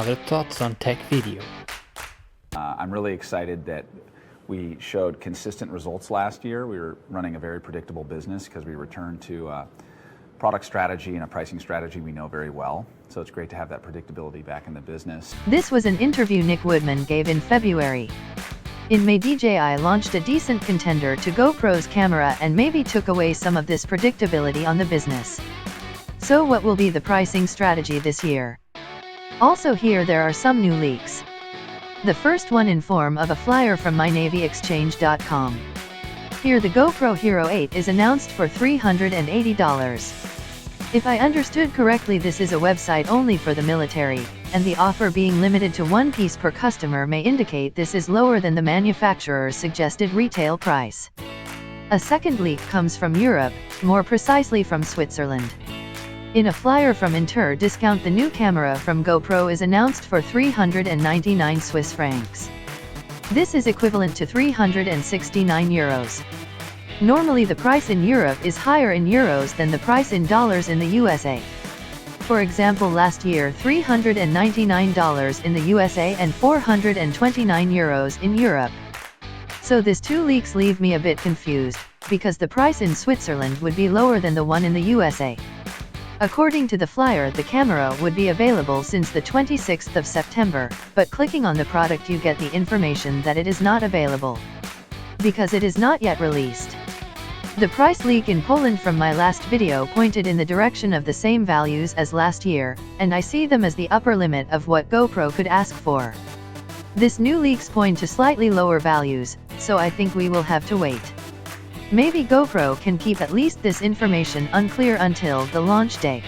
other thoughts on tech video. I'm really excited that we showed consistent results last year. We were running a very predictable business because we returned to a product strategy and a pricing strategy we know very well. So it's great to have that predictability back in the business. This was an interview Nick Woodman gave in February. In May, DJI launched a decent contender to GoPro's camera and maybe took away some of this predictability on the business. So what will be the pricing strategy this year? Also here there are some new leaks. The first one in form of a flyer from mynavyexchange.com. Here the GoPro Hero 8 is announced for $380. If I understood correctly, this is a website only for the military, and the offer being limited to one piece per customer may indicate this is lower than the manufacturer's suggested retail price. A second leak comes from Europe, more precisely from Switzerland. In a flyer from Inter Discount, the new camera from GoPro is announced for 399 Swiss francs. This is equivalent to 369 euros. Normally the price in Europe is higher in euros than the price in dollars in the USA. For example, last year $399 in the USA and 429 euros in Europe. So these two leaks leave me a bit confused, because the price in Switzerland would be lower than the one in the USA. According to the flyer, the camera would be available since the 26th of September, but clicking on the product you get the information that it is not available, because it is not yet released. The price leak in Poland from my last video pointed in the direction of the same values as last year, and I see them as the upper limit of what GoPro could ask for. This new leaks point to slightly lower values, so I think we will have to wait. Maybe GoPro can keep at least this information unclear until the launch day.